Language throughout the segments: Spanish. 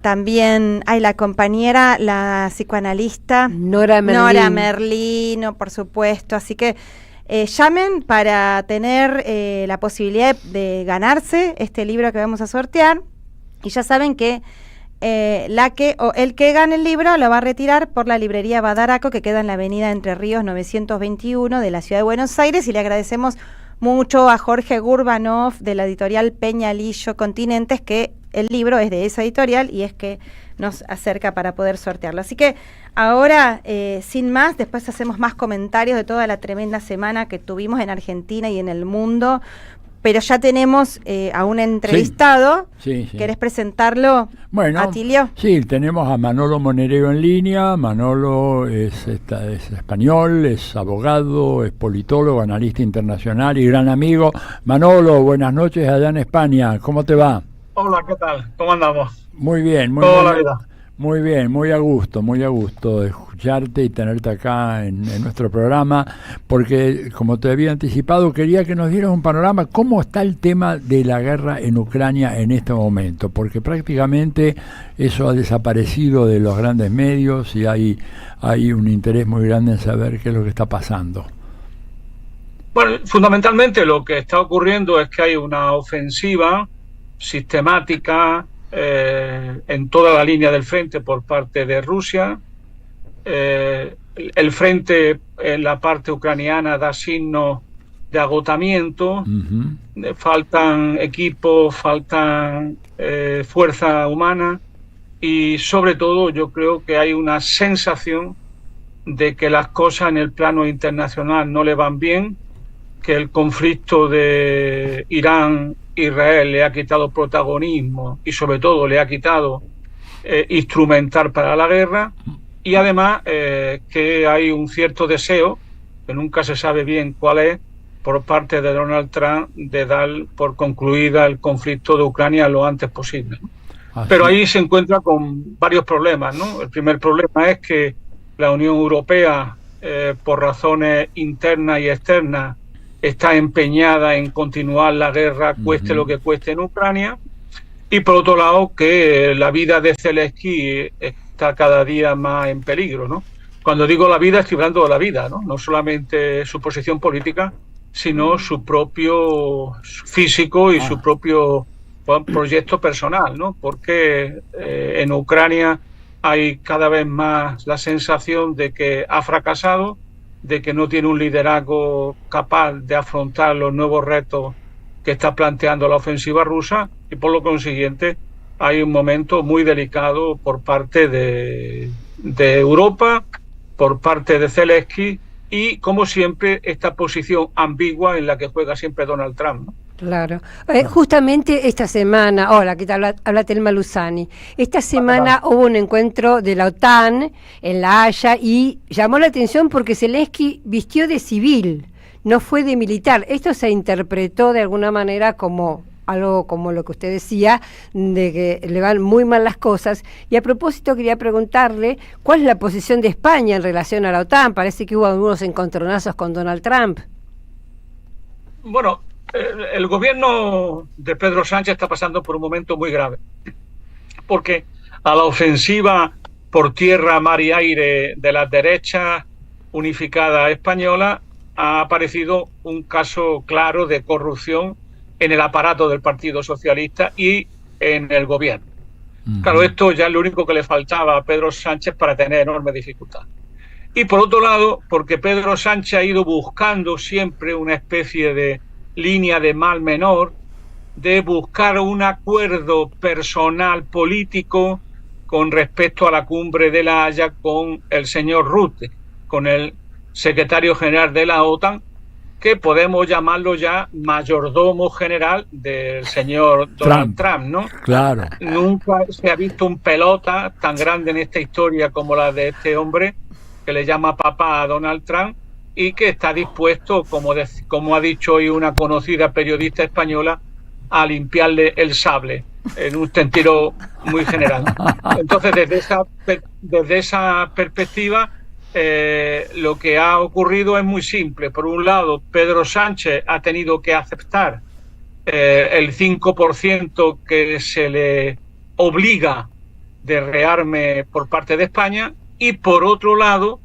También hay la compañera, la psicoanalista Nora Merlino, por supuesto. Así que llamen para tener la posibilidad de ganarse este libro que vamos a sortear. Y ya saben que el que gane el libro lo va a retirar por la librería Badaraco, que queda en la avenida Entre Ríos 921 de la ciudad de Buenos Aires. Y le agradecemos mucho a Jorge Gurbanov de la editorial Peñalillo Continentes, que el libro es de esa editorial y es que nos acerca para poder sortearlo. Así que ahora, sin más, después hacemos más comentarios de toda la tremenda semana que tuvimos en Argentina y en el mundo, pero ya tenemos a un entrevistado. Sí. ¿Querés presentarlo, Atilio? Sí, tenemos a Manolo Monereo en línea. Manolo es español, es abogado, es politólogo, analista internacional y gran amigo. Manolo, buenas noches allá en España. ¿Cómo te va? Hola, ¿qué tal? ¿Cómo andamos? Muy bien, Toda la vida. Muy bien, muy a gusto de escucharte y tenerte acá en nuestro programa, porque como te había anticipado, quería que nos dieras un panorama, cómo está el tema de la guerra en Ucrania en este momento, porque prácticamente eso ha desaparecido de los grandes medios y hay un interés muy grande en saber qué es lo que está pasando. Bueno, fundamentalmente lo que está ocurriendo es que hay una ofensiva sistemática en toda la línea del frente por parte de Rusia. El frente en la parte ucraniana da signos de agotamiento. Faltan equipos, faltan fuerza humana y sobre todo yo creo que hay una sensación de que las cosas en el plano internacional no le van bien, que el conflicto de Irán-Israel le ha quitado protagonismo y sobre todo le ha quitado instrumental para la guerra, y además que hay un cierto deseo, que nunca se sabe bien cuál es, por parte de Donald Trump de dar por concluida el conflicto de Ucrania lo antes posible, ¿no? Pero ahí se encuentra con varios problemas, ¿no? El primer problema es que la Unión Europea, por razones internas y externas, está empeñada en continuar la guerra, cueste lo que cueste en Ucrania. Y por otro lado, que la vida de Zelensky está cada día más en peligro, ¿no? Cuando digo la vida, estoy hablando de la vida, ¿no? No solamente su posición política, sino su propio físico y su propio proyecto personal, ¿no? Porque en Ucrania hay cada vez más la sensación de que ha fracasado, de que no tiene un liderazgo capaz de afrontar los nuevos retos que está planteando la ofensiva rusa, y por lo consiguiente hay un momento muy delicado por parte de Europa, por parte de Zelensky y, como siempre, esta posición ambigua en la que juega siempre Donald Trump, ¿no? Claro. Justamente esta semana, hola, ¿qué tal? Habla Telma Luzani. Esta semana hubo un encuentro de la OTAN en La Haya y llamó la atención porque Zelensky vistió de civil, no fue de militar. Esto se interpretó de alguna manera como algo como lo que usted decía, de que le van muy mal las cosas. Y a propósito quería preguntarle, ¿cuál es la posición de España en relación a la OTAN? Parece que hubo algunos encontronazos con Donald Trump. Bueno, el gobierno de Pedro Sánchez está pasando por un momento muy grave, porque a la ofensiva por tierra, mar y aire de las derechas unificada española ha aparecido un caso claro de corrupción en el aparato del Partido Socialista y en el gobierno. Claro, esto ya es lo único que le faltaba a Pedro Sánchez para tener enorme dificultad. Y por otro lado, porque Pedro Sánchez ha ido buscando siempre una especie de línea de mal menor, de buscar un acuerdo personal político con respecto a la cumbre de La Haya con el señor Rutte, con el secretario general de la OTAN, que podemos llamarlo ya mayordomo general del señor Donald Trump, ¿no? Claro. Nunca se ha visto un pelota tan grande en esta historia como la de este hombre, que le llama papá a Donald Trump, y que está dispuesto, como ha dicho hoy una conocida periodista española, a limpiarle el sable, en un sentido muy general. Entonces, desde esa perspectiva, lo que ha ocurrido es muy simple. Por un lado, Pedro Sánchez ha tenido que aceptar el 5% que se le obliga de rearme por parte de España, y por otro lado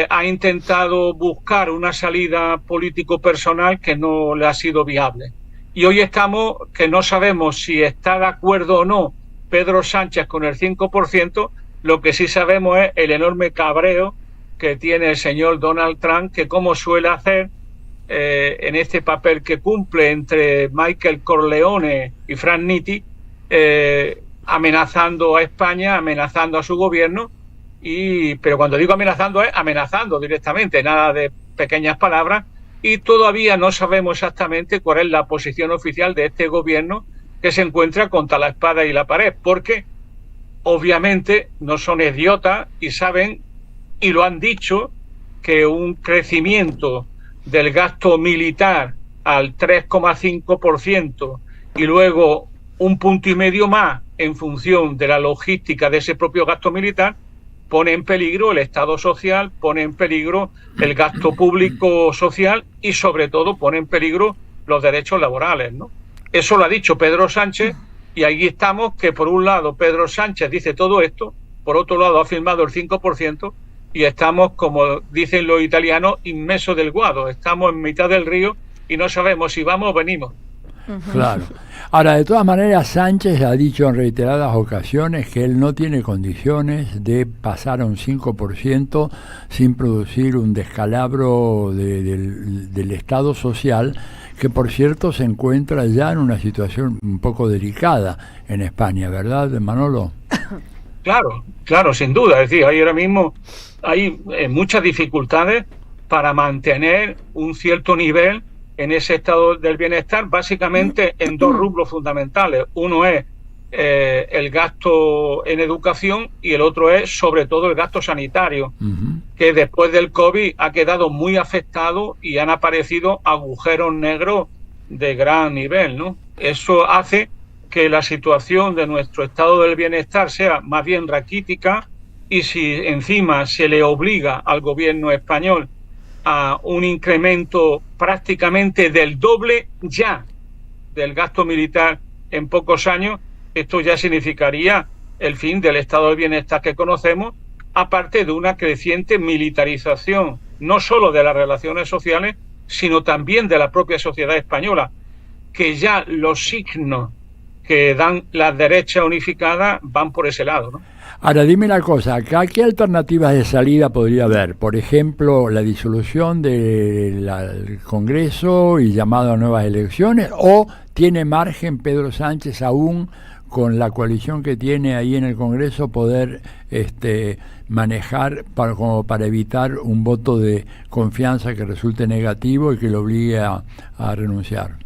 ha intentado buscar una salida político-personal que no le ha sido viable. Y hoy estamos que no sabemos si está de acuerdo o no Pedro Sánchez con el 5%, lo que sí sabemos es el enorme cabreo que tiene el señor Donald Trump, que como suele hacer en este papel que cumple entre Michael Corleone y Frank Nitti, amenazando a España, amenazando a su gobierno, pero cuando digo amenazando es amenazando directamente, nada de pequeñas palabras, y todavía no sabemos exactamente cuál es la posición oficial de este gobierno, que se encuentra contra la espada y la pared, porque obviamente no son idiotas y saben, y lo han dicho, que un crecimiento del gasto militar al 3,5% y luego 1,5 puntos más en función de la logística de ese propio gasto militar pone en peligro el Estado social, pone en peligro el gasto público social y sobre todo pone en peligro los derechos laborales, ¿no? Eso lo ha dicho Pedro Sánchez, y ahí estamos, que por un lado Pedro Sánchez dice todo esto, por otro lado ha firmado el 5%, y estamos, como dicen los italianos, inmersos del guado. Estamos en mitad del río y no sabemos si vamos o venimos. Claro. Ahora, de todas maneras, Sánchez ha dicho en reiteradas ocasiones que él no tiene condiciones de pasar a un 5% sin producir un descalabro del Estado social, que por cierto se encuentra ya en una situación un poco delicada en España, ¿verdad, Manolo? Claro, sin duda. Es decir, ahora mismo hay muchas dificultades para mantener un cierto nivel en ese estado del bienestar, básicamente en dos rubros fundamentales. Uno es el gasto en educación y el otro es sobre todo el gasto sanitario, que después del COVID ha quedado muy afectado y han aparecido agujeros negros de gran nivel, ¿no? Eso hace que la situación de nuestro estado del bienestar sea más bien raquítica, y si encima se le obliga al gobierno español a un incremento prácticamente del doble ya del gasto militar en pocos años, esto ya significaría el fin del estado del bienestar que conocemos, aparte de una creciente militarización, no solo de las relaciones sociales, sino también de la propia sociedad española, que ya los signos que dan las derechas unificadas van por ese lado, ¿no? Ahora, dime una cosa, acá, ¿qué alternativas de salida podría haber? Por ejemplo, la disolución del Congreso y llamado a nuevas elecciones, ¿o tiene margen Pedro Sánchez aún con la coalición que tiene ahí en el Congreso poder manejar como para evitar un voto de confianza que resulte negativo y que lo obligue a renunciar?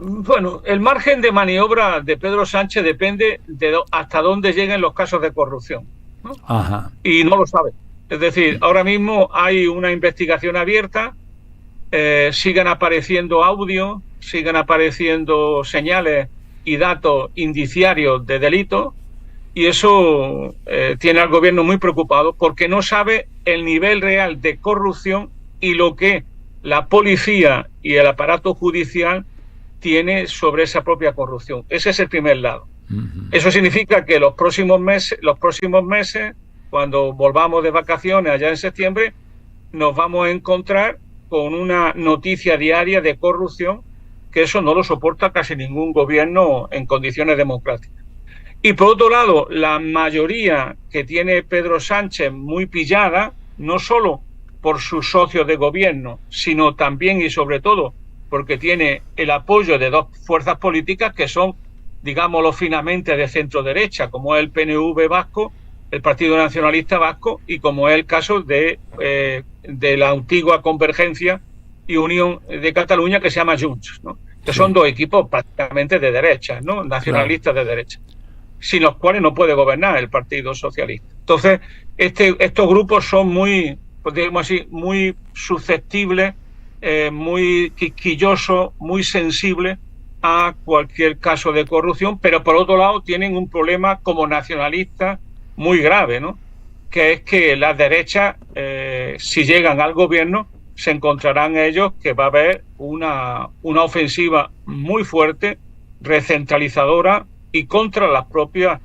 Bueno, el margen de maniobra de Pedro Sánchez depende de hasta dónde lleguen los casos de corrupción, ¿no? Ajá. Y no lo sabe. Es decir, ahora mismo hay una investigación abierta, siguen apareciendo audios, siguen apareciendo señales y datos indiciarios de delito, y eso tiene al gobierno muy preocupado porque no sabe el nivel real de corrupción y lo que la policía y el aparato judicial tiene sobre esa propia corrupción. Ese es el primer lado. Eso significa que los próximos meses, cuando volvamos de vacaciones allá en septiembre, nos vamos a encontrar con una noticia diaria de corrupción, que eso no lo soporta casi ningún gobierno en condiciones democráticas. Y por otro lado, la mayoría que tiene Pedro Sánchez muy pillada, no solo por sus socios de gobierno, sino también y sobre todo porque tiene el apoyo de dos fuerzas políticas que son, digámoslo finamente, de centro derecha, como es el PNV vasco, el Partido Nacionalista Vasco, y como es el caso de la antigua Convergencia y Unión de Cataluña, que se llama Junts, ¿no? Que son dos equipos prácticamente de derecha, ¿no? Nacionalistas de derecha, sin los cuales no puede gobernar el Partido Socialista. Entonces, estos grupos son muy, digamos así, muy susceptibles, muy quisquillosos, muy sensibles a cualquier caso de corrupción, pero por otro lado tienen un problema como nacionalistas muy grave, ¿no? Que es que las derechas, si llegan al gobierno, se encontrarán ellos que va a haber una ofensiva muy fuerte, recentralizadora, y contra las propias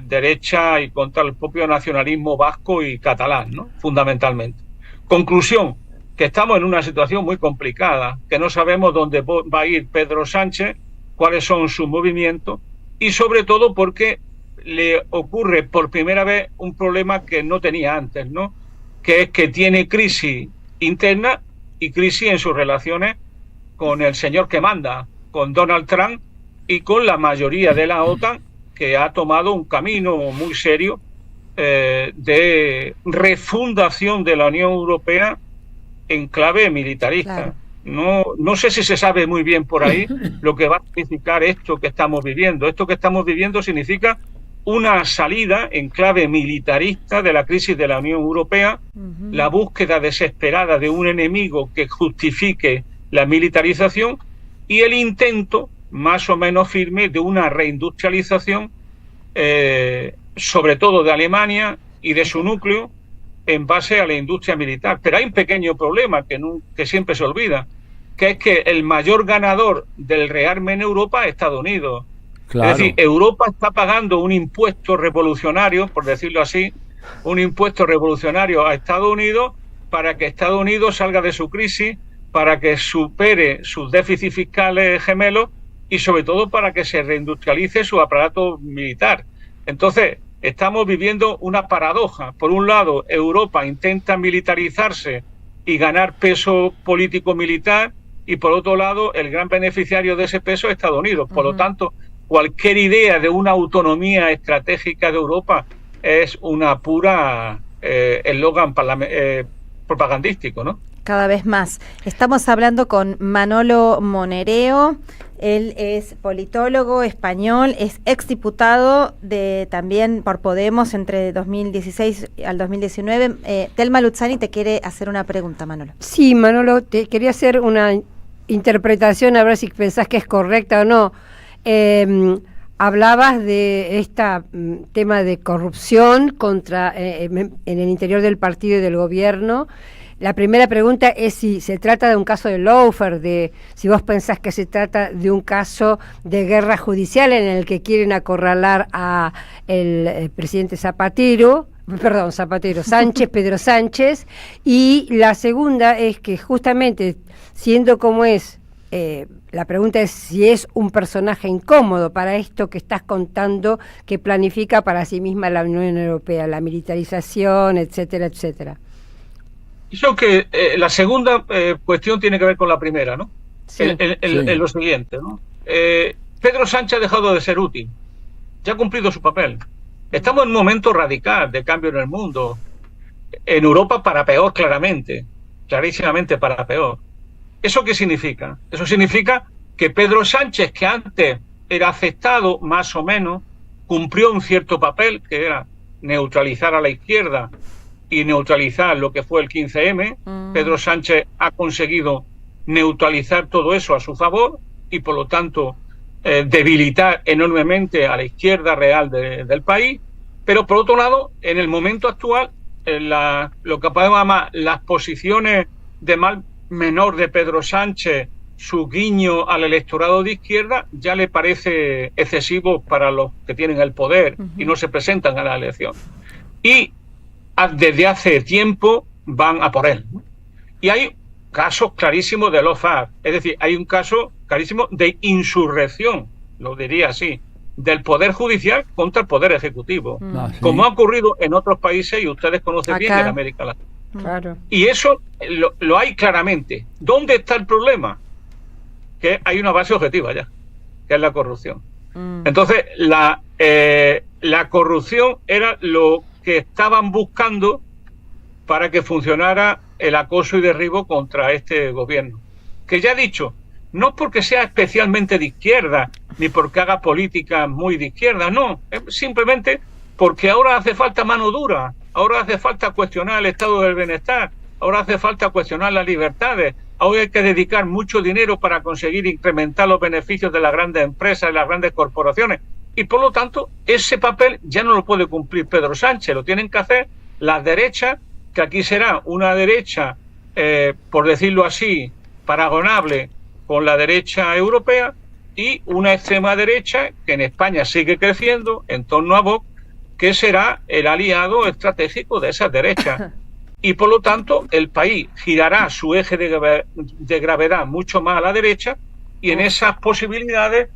derechas y contra el propio nacionalismo vasco y catalán, ¿no? Fundamentalmente. Conclusión, que estamos en una situación muy complicada, que no sabemos dónde va a ir Pedro Sánchez, cuáles son sus movimientos y sobre todo porque le ocurre por primera vez un problema que no tenía antes, ¿no? Que es que tiene crisis interna y crisis en sus relaciones con el señor que manda, con Donald Trump y con la mayoría de la OTAN, que ha tomado un camino muy serio de refundación de la Unión Europea en clave militarista. Claro. No sé si se sabe muy bien por ahí lo que va a significar esto que estamos viviendo. Esto que estamos viviendo significa una salida en clave militarista de la crisis de la Unión Europea, la búsqueda desesperada de un enemigo que justifique la militarización y el intento más o menos firme de una reindustrialización, sobre todo de Alemania y de su núcleo, en base a la industria militar. Pero hay un pequeño problema que siempre se olvida, que es que el mayor ganador del rearme en Europa es Estados Unidos. Claro. Es decir, Europa está pagando un impuesto revolucionario, por decirlo así, un impuesto revolucionario a Estados Unidos para que Estados Unidos salga de su crisis, para que supere sus déficits fiscales gemelos y sobre todo para que se reindustrialice su aparato militar. Entonces, estamos viviendo una paradoja. Por un lado, Europa intenta militarizarse y ganar peso político-militar, y por otro lado, el gran beneficiario de ese peso es Estados Unidos. Por lo tanto, cualquier idea de una autonomía estratégica de Europa es una pura eslogan propagandístico, ¿no? Cada vez más. Estamos hablando con Manolo Monereo. Él es politólogo español, es exdiputado también por Podemos entre 2016 al 2019. Telma Luzzani te quiere hacer una pregunta, Manolo. Sí, Manolo, te quería hacer una interpretación, a ver si pensás que es correcta o no. Hablabas de este tema de corrupción contra en el interior del partido y del gobierno. La primera pregunta es si se trata de un caso de lawfare, si vos pensás que se trata de un caso de guerra judicial en el que quieren acorralar a el presidente Sánchez, Pedro Sánchez. Y la segunda es que justamente, siendo como es, la pregunta es si es un personaje incómodo para esto que estás contando, que planifica para sí misma la Unión Europea, la militarización, etcétera, etcétera. Yo que la segunda cuestión tiene que ver con la primera, ¿no? Sí. En lo siguiente, ¿no? Pedro Sánchez ha dejado de ser útil, ya ha cumplido su papel. Estamos en un momento radical de cambio en el mundo, en Europa para peor, clarísimamente para peor. ¿Eso qué significa? Eso significa que Pedro Sánchez, que antes era aceptado más o menos, cumplió un cierto papel, que era neutralizar a la izquierda y neutralizar lo que fue el 15M. Pedro Sánchez ha conseguido neutralizar todo eso a su favor y por lo tanto debilitar enormemente a la izquierda real del país. Pero por otro lado, en el momento actual, lo que podemos llamar las posiciones de mal menor de Pedro Sánchez, su guiño al electorado de izquierda, ya le parece excesivo para los que tienen el poder y no se presentan a la elección. Y desde hace tiempo van a por él. Y hay casos clarísimos de lawfare, es decir, hay un caso clarísimo de insurrección, lo diría así, del Poder Judicial contra el Poder Ejecutivo, como ha ocurrido en otros países y ustedes conocen bien en América Latina. Claro. Y eso lo hay claramente. ¿Dónde está el problema? Que hay una base objetiva ya, que es la corrupción. Entonces, la corrupción era lo que estaban buscando para que funcionara el acoso y derribo contra este gobierno. Que ya he dicho, no porque sea especialmente de izquierda, ni porque haga política muy de izquierda, no, simplemente porque ahora hace falta mano dura, ahora hace falta cuestionar el estado del bienestar, ahora hace falta cuestionar las libertades, ahora hay que dedicar mucho dinero para conseguir incrementar los beneficios de las grandes empresas y las grandes corporaciones. Y por lo tanto, ese papel ya no lo puede cumplir Pedro Sánchez, lo tienen que hacer las derechas, que aquí será una derecha, por decirlo así, paragonable con la derecha europea, y una extrema derecha que en España sigue creciendo en torno a Vox, que será el aliado estratégico de esas derechas. Y por lo tanto el país girará su eje de gravedad mucho más a la derecha, y en esas posibilidades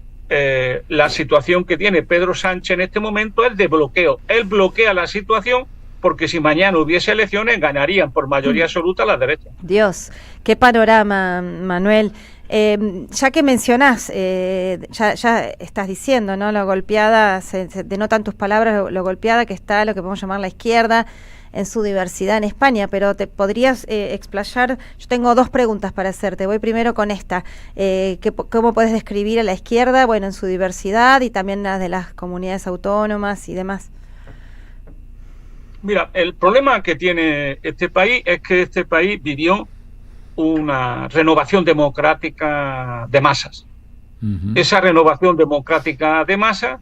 la situación que tiene Pedro Sánchez en este momento es de bloqueo. Él bloquea la situación porque si mañana hubiese elecciones ganarían por mayoría absoluta las derechas. Dios, qué panorama, Manuel. Ya que mencionás, ya estás diciendo, ¿no? Lo golpeada, se denotan tus palabras, lo golpeada que está lo que podemos llamar la izquierda en su diversidad en España, pero te podrías explayar. Yo tengo dos preguntas para hacerte. Voy primero con esta. ¿Cómo puedes describir a la izquierda, bueno, en su diversidad y también las de las comunidades autónomas y demás? Mira, el problema que tiene este país es que este país vivió una renovación democrática de masas. Esa renovación democrática de masas,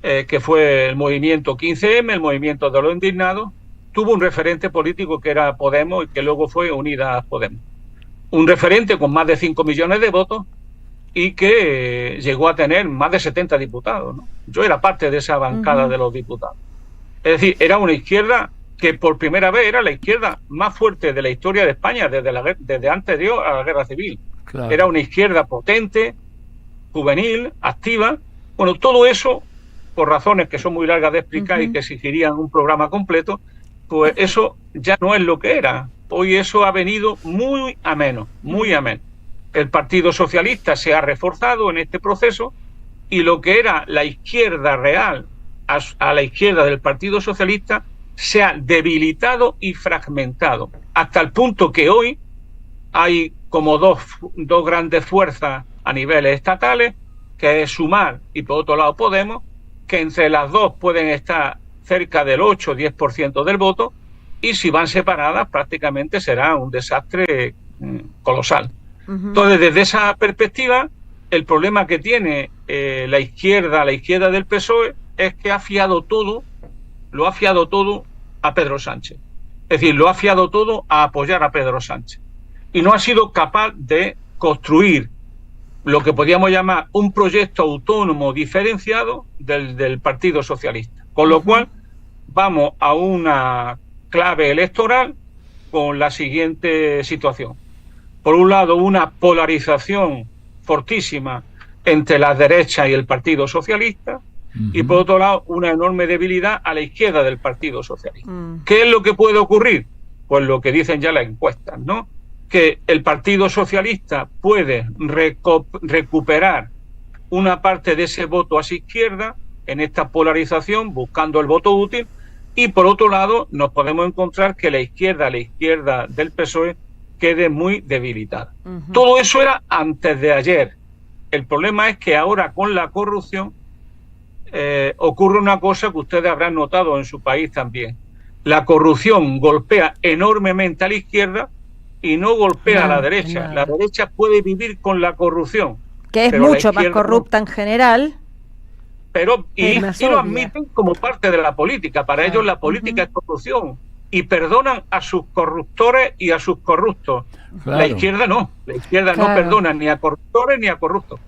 que fue el movimiento 15M, el movimiento de los indignados, tuvo un referente político que era Podemos y que luego fue Unidas Podemos. Un referente con más de 5 millones de votos y que llegó a tener más de 70 diputados, ¿no? Yo era parte de esa bancada de los diputados. Es decir, era una izquierda que por primera vez era la izquierda más fuerte de la historia de España desde anterior a la Guerra Civil. Claro. Era una izquierda potente, juvenil, activa. Bueno, todo eso, por razones que son muy largas de explicar y que exigirían un programa completo, pues eso ya no es lo que era. Hoy eso ha venido muy a menos, muy a menos. El Partido Socialista se ha reforzado en este proceso y lo que era la izquierda real a la izquierda del Partido Socialista se ha debilitado y fragmentado, hasta el punto que hoy hay como dos grandes fuerzas a niveles estatales, que es Sumar y por otro lado Podemos, que entre las dos pueden estar cerca del 8 o 10% del voto, y si van separadas prácticamente será un desastre colosal. Entonces, desde esa perspectiva, el problema que tiene la izquierda del PSOE es que lo ha fiado todo a Pedro Sánchez. Es decir, lo ha fiado todo a apoyar a Pedro Sánchez. Y no ha sido capaz de construir lo que podríamos llamar un proyecto autónomo diferenciado del Partido Socialista. Con lo cual, vamos a una clave electoral con la siguiente situación. Por un lado, una polarización fortísima entre la derecha y el Partido Socialista, y por otro lado, una enorme debilidad a la izquierda del Partido Socialista. ¿Qué es lo que puede ocurrir? Pues lo que dicen ya las encuestas, ¿no? Que el Partido Socialista puede recuperar una parte de ese voto hacia izquierda en esta polarización, buscando el voto útil, y por otro lado nos podemos encontrar que la izquierda del PSOE quede muy debilitada. Todo eso era antes de ayer. El problema es que ahora con la corrupción ocurre una cosa que ustedes habrán notado en su país también. La corrupción golpea enormemente a la izquierda y no golpea a la derecha. La derecha puede vivir con la corrupción, que es mucho más corrupta en general, pero y lo admiten como parte de la política. Para ellos la política es corrupción y perdonan a sus corruptores y a sus corruptos. La izquierda no perdona ni a corruptores ni a corruptos.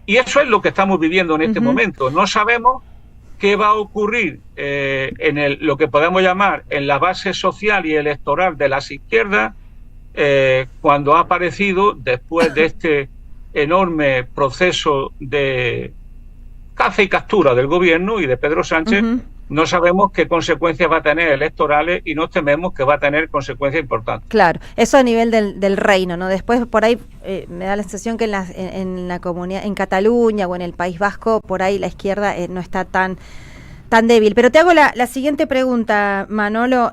Y eso es lo que estamos viviendo en este momento. No sabemos qué va a ocurrir en lo que podemos llamar en la base social y electoral de las izquierdas cuando ha aparecido, después de este enorme proceso de caza y captura del gobierno y de Pedro Sánchez, no sabemos qué consecuencias va a tener electorales y nos tememos que va a tener consecuencias importantes. Claro, eso a nivel del reino, ¿no? Después por ahí me da la sensación que en la comunidad, en Cataluña o en el País Vasco, por ahí la izquierda no está tan débil. Pero te hago la siguiente pregunta, Manolo.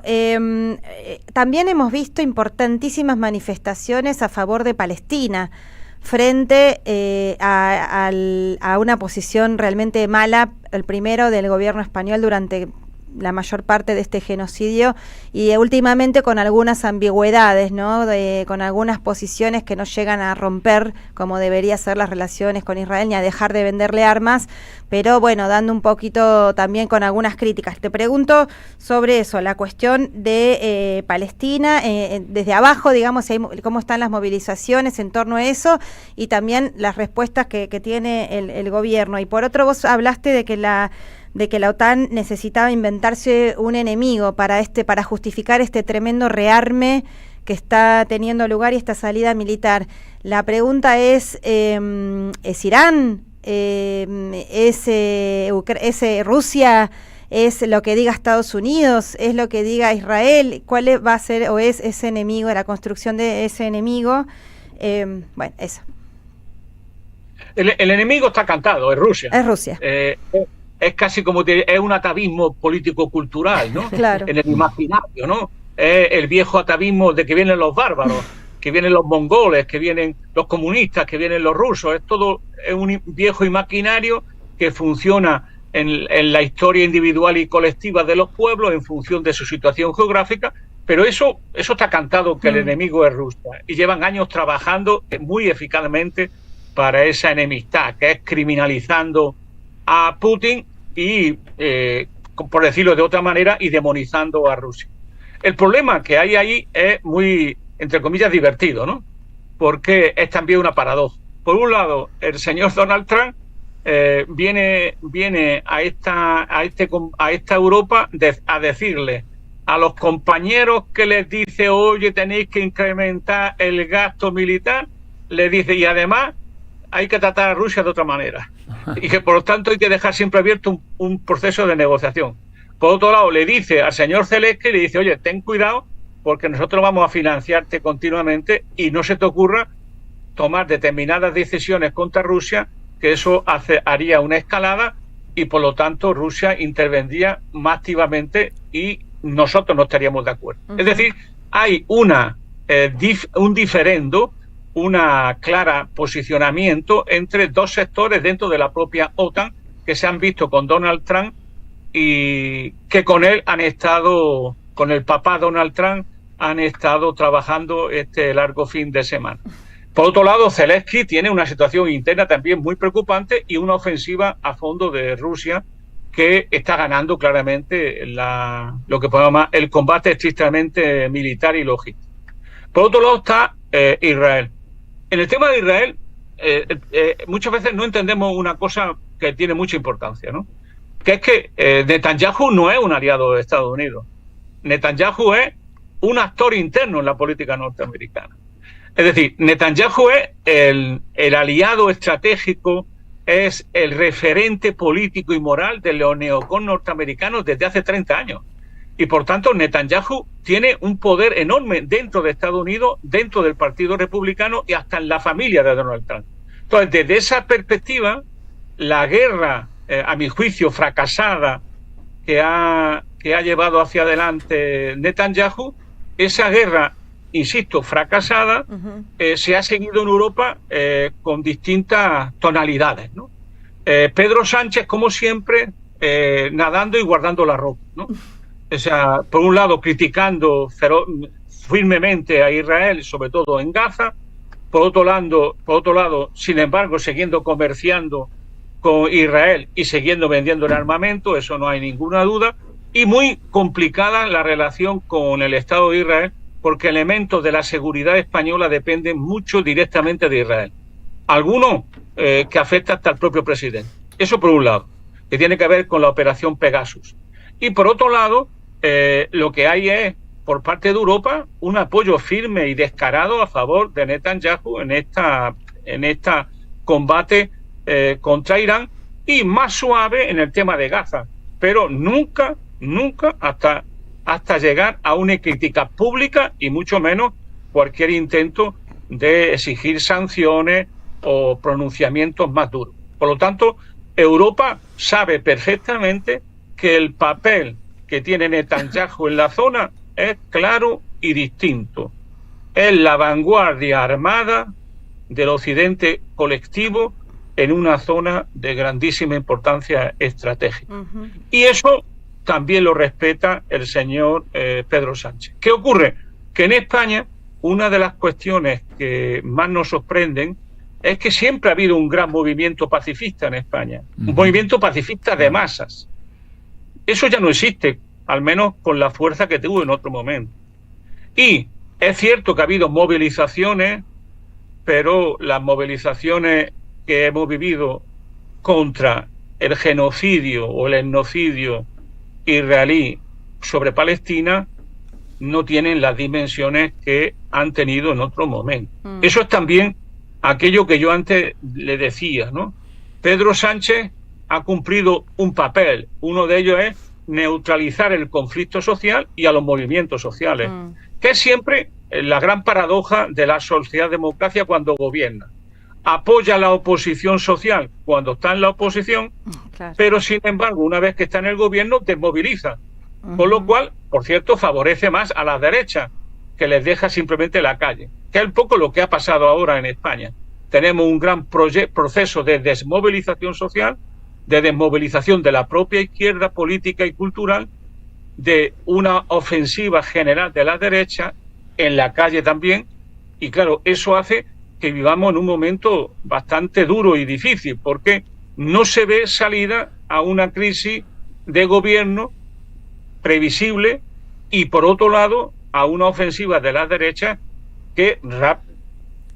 También hemos visto importantísimas manifestaciones a favor de Palestina, frente a una posición realmente mala, el primero del gobierno español durante la mayor parte de este genocidio, y últimamente con algunas ambigüedades, ¿no? Con algunas posiciones que no llegan a romper como debería ser las relaciones con Israel, ni a dejar de venderle armas, pero bueno, dando un poquito también con algunas críticas. Te pregunto sobre eso, la cuestión de Palestina, desde abajo, digamos, cómo están las movilizaciones en torno a eso, y también las respuestas que tiene el gobierno. Y por otro, vos hablaste de que la OTAN necesitaba inventarse un enemigo para justificar este tremendo rearme que está teniendo lugar y esta salida militar. La pregunta es Irán? ¿Es Rusia? ¿Es lo que diga Estados Unidos? ¿Es lo que diga Israel? ¿Cuál va a ser o es ese enemigo, la construcción de ese enemigo? Bueno, eso. El enemigo está cantado, es Rusia. Es Rusia. Es casi como es un atavismo político-cultural, ¿no? Claro. En el imaginario, ¿no? Es el viejo atavismo de que vienen los bárbaros, que vienen los mongoles, que vienen los comunistas, que vienen los rusos. Es un viejo imaginario que funciona en la historia individual y colectiva de los pueblos en función de su situación geográfica, pero eso está cantado, que el enemigo es Rusia, y llevan años trabajando muy eficazmente para esa enemistad, que es criminalizando a Putin y, por decirlo de otra manera, y demonizando a Rusia. El problema que hay ahí es muy, entre comillas, divertido, ¿no? Porque es también una paradoja. Por un lado, el señor Donald Trump viene a esta Europa a decirle a los compañeros que les dice, oye, tenéis que incrementar el gasto militar, les dice, y además hay que tratar a Rusia de otra manera, y que por lo tanto hay que dejar siempre abierto un proceso de negociación. Por otro lado, le dice al señor Zelensky, le dice, oye, ten cuidado porque nosotros vamos a financiarte continuamente y no se te ocurra tomar determinadas decisiones contra Rusia, que eso haría una escalada y por lo tanto Rusia intervendría más activamente y nosotros no estaríamos de acuerdo. Es decir, hay un diferendo, una clara posicionamiento entre dos sectores dentro de la propia OTAN que se han visto con Donald Trump y que con él con el papá Donald Trump han estado trabajando este largo fin de semana. Por otro lado, Zelensky tiene una situación interna también muy preocupante y una ofensiva a fondo de Rusia que está ganando claramente lo que podemos llamar el combate estrictamente militar y logístico. Por otro lado está Israel. En el tema de Israel, muchas veces no entendemos una cosa que tiene mucha importancia, ¿no? Que es que Netanyahu no es un aliado de Estados Unidos. Netanyahu es un actor interno en la política norteamericana. Es decir, Netanyahu es el aliado estratégico, es el referente político y moral de los neocons norteamericanos desde hace 30 años. Y por tanto, Netanyahu tiene un poder enorme dentro de Estados Unidos, dentro del Partido Republicano y hasta en la familia de Donald Trump. Entonces, desde esa perspectiva, la guerra, a mi juicio, fracasada que ha llevado hacia adelante Netanyahu, esa guerra, insisto, fracasada, se ha seguido en Europa con distintas tonalidades, ¿no? Pedro Sánchez, como siempre, nadando y guardando la ropa, ¿no? O sea, por un lado, criticando firmemente a Israel, sobre todo en Gaza, por otro lado, sin embargo, siguiendo comerciando con Israel y siguiendo vendiendo el armamento, eso no hay ninguna duda, y muy complicada la relación con el Estado de Israel, porque elementos de la seguridad española dependen mucho directamente de Israel. Algunos que afecta hasta al propio presidente. Eso por un lado, que tiene que ver con la operación Pegasus. Y por otro lado, lo que hay es, por parte de Europa, un apoyo firme y descarado a favor de Netanyahu en esta combate contra Irán, y más suave en el tema de Gaza, pero nunca hasta llegar a una crítica pública y mucho menos cualquier intento de exigir sanciones o pronunciamientos más duros. Por lo tanto, Europa sabe perfectamente que el papel que tiene Netanyahu en la zona es claro y distinto. Es la vanguardia armada del occidente colectivo en una zona de grandísima importancia estratégica. Y eso también lo respeta el señor Pedro Sánchez. ¿Qué ocurre? Que en España una de las cuestiones que más nos sorprenden es que siempre ha habido un gran movimiento pacifista en España, un movimiento pacifista de masas. Eso ya no existe, al menos con la fuerza que tuvo en otro momento. Y es cierto que ha habido movilizaciones, pero las movilizaciones que hemos vivido contra el genocidio o el etnocidio israelí sobre Palestina no tienen las dimensiones que han tenido en otro momento. Eso es también aquello que yo antes le decía, ¿no? Pedro Sánchez ha cumplido un papel, uno de ellos es neutralizar el conflicto social y a los movimientos sociales, que es siempre la gran paradoja de la socialdemocracia cuando gobierna. Apoya a la oposición social cuando está en la oposición, claro, pero sin embargo, una vez que está en el gobierno, desmoviliza. Con lo cual, por cierto, favorece más a la derecha, que les deja simplemente la calle, que es un poco lo que ha pasado ahora en España. Tenemos un gran proceso de desmovilización social, de desmovilización de la propia izquierda política y cultural, de una ofensiva general de la derecha, en la calle también, y claro, eso hace que vivamos en un momento bastante duro y difícil, porque no se ve salida a una crisis de gobierno previsible y, por otro lado, a una ofensiva de la derecha que,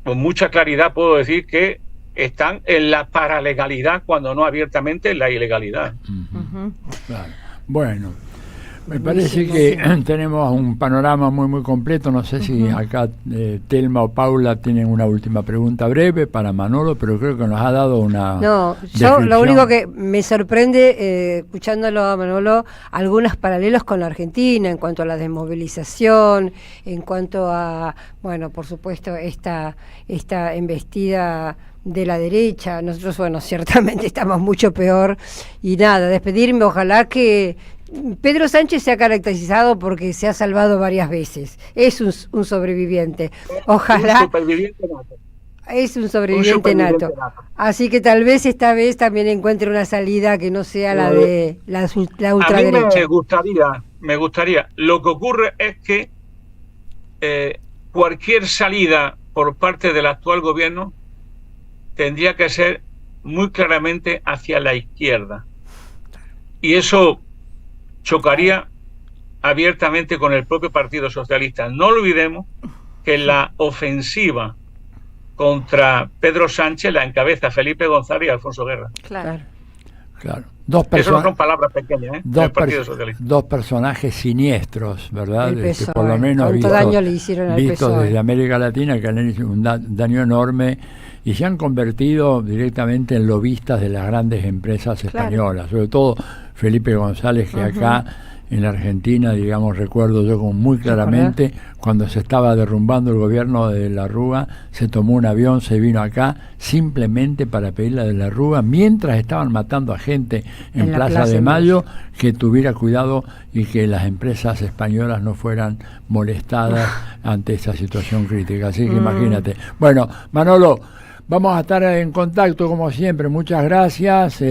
con mucha claridad puedo decir que están en la paralegalidad, cuando no abiertamente en la ilegalidad. Claro. Bueno, me parece que tenemos un panorama muy completo. No sé si acá Telma o Paula tienen una última pregunta breve para Manolo, pero creo que nos ha dado una... No, yo lo único que me sorprende, escuchándolo a Manolo, algunos paralelos con la Argentina en cuanto a la desmovilización, en cuanto a, bueno, por supuesto, esta embestida de la derecha. Nosotros, bueno, ciertamente estamos mucho peor. Y nada, despedirme, ojalá que Pedro Sánchez se ha caracterizado porque se ha salvado varias veces. Es un sobreviviente. Ojalá. Es un sobreviviente nato. Así que tal vez esta vez también encuentre una salida que no sea la de la ultraderecha. A mí me gustaría. Lo que ocurre es que cualquier salida por parte del actual gobierno tendría que ser muy claramente hacia la izquierda. Y eso chocaría abiertamente con el propio Partido Socialista. No olvidemos que la ofensiva contra Pedro Sánchez la encabeza Felipe González y Alfonso Guerra. Claro. Eso no son palabras pequeñas, del Partido Socialista. Dos personajes siniestros, ¿verdad? PSOE, por lo menos daño le hicieron al vistos PSOE. desde América Latina, que han hecho un daño enorme y se han convertido directamente en lobistas de las grandes empresas españolas, sobre todo Felipe González, que acá en la Argentina, digamos, recuerdo yo como muy claramente, cuando se estaba derrumbando el gobierno de la Rúa, se tomó un avión, se vino acá simplemente para pedirle a de la Rúa, mientras estaban matando a gente en Plaza de Mayo, que tuviera cuidado y que las empresas españolas no fueran molestadas ante esa situación crítica. Así que imagínate. Bueno, Manolo, vamos a estar en contacto como siempre, muchas gracias.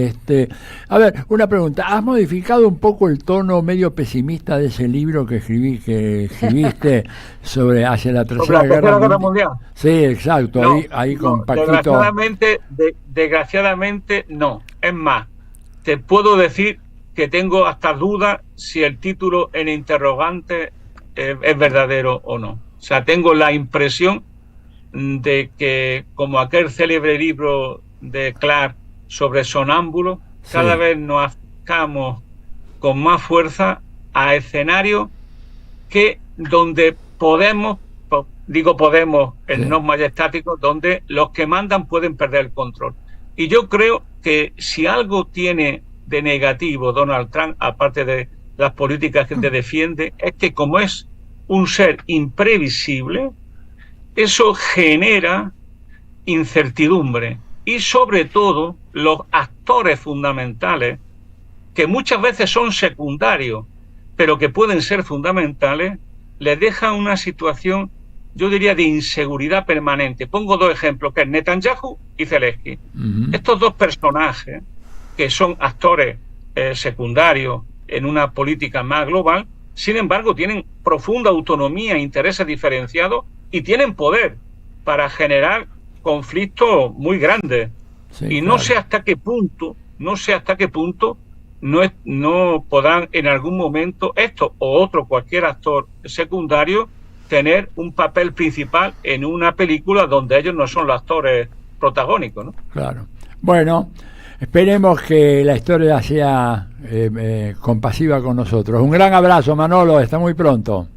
A ver, una pregunta, ¿has modificado un poco el tono medio pesimista de ese libro que escribiste sobre hacia la Tercera Guerra Mundial? Sí, exacto, no, ahí con Paquito. Desgraciadamente no. Es más, te puedo decir que tengo hasta dudas si el título en interrogante es verdadero o no. O sea, tengo la impresión de que, como aquel célebre libro de Clark sobre sonámbulos, cada vez nos acercamos con más fuerza a escenarios que donde podemos, en no majestáticos, donde los que mandan pueden perder el control. Y yo creo que si algo tiene de negativo Donald Trump, aparte de las políticas que te defiende, es que como es un ser imprevisible, eso genera incertidumbre y sobre todo los actores fundamentales, que muchas veces son secundarios, pero que pueden ser fundamentales, les deja una situación, yo diría, de inseguridad permanente. Pongo dos ejemplos, que es Netanyahu y Zelensky. Estos dos personajes, que son actores secundarios en una política más global. Sin embargo, tienen profunda autonomía, intereses diferenciados y tienen poder para generar conflictos muy grandes. Sí, y claro. no sé hasta qué punto no podrán en algún momento esto o otro, cualquier actor secundario, tener un papel principal en una película donde ellos no son los actores protagónicos, ¿no? Claro. Bueno, esperemos que la historia sea compasiva con nosotros. Un gran abrazo, Manolo, hasta muy pronto.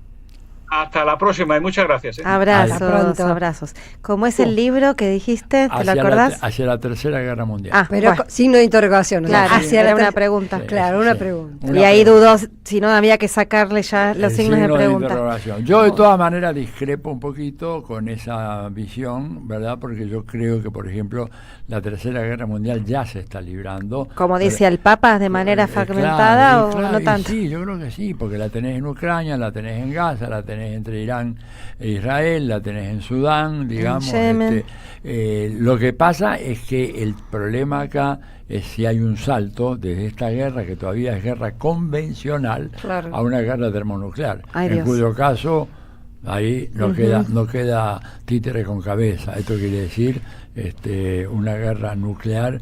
Hasta la próxima y muchas gracias. Abrazos, Hasta pronto. abrazos. ¿Cómo es el libro que dijiste? ¿Te lo acordás? Hacia la Tercera Guerra Mundial. Ah, Pero bueno. signo de interrogación. ¿no? Claro, Hacia era la una ter- pregunta. Sí. Claro, una Sí. pregunta. Una Y ahí pregunta. dudó si no había que sacarle ya los El signos de signo pregunta. interrogación. Yo de todas maneras discrepo un poquito con esa visión, ¿verdad? Porque yo creo que, por ejemplo, la Tercera Guerra Mundial ya se está librando. Como decía el Papa, de manera fragmentada Claro, o no y tanto. sí, yo creo que sí, porque la tenés en Ucrania, la tenés en Gaza, la tenés entre Irán e Israel, la tenés en Sudán, digamos. Yemen. Lo que pasa es que el problema acá es si hay un salto desde esta guerra, que todavía es guerra convencional, Claro. a una guerra termonuclear, Ay, en Dios. cuyo caso ahí no queda títere con cabeza. Esto quiere decir una guerra nuclear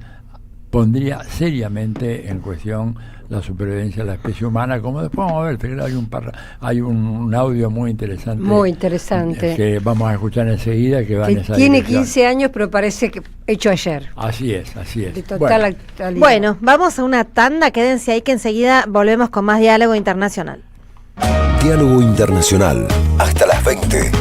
pondría seriamente en cuestión la supervivencia de la especie humana, como después vamos a ver. Hay un audio muy interesante. Muy interesante. Que vamos a escuchar enseguida, que va en Que esa tiene dirección. 15 años, pero parece que hecho ayer. Así es, así es. De total Bueno, actualidad. Bueno, vamos a una tanda, quédense ahí que enseguida volvemos con más diálogo internacional. Diálogo Internacional, hasta las 20.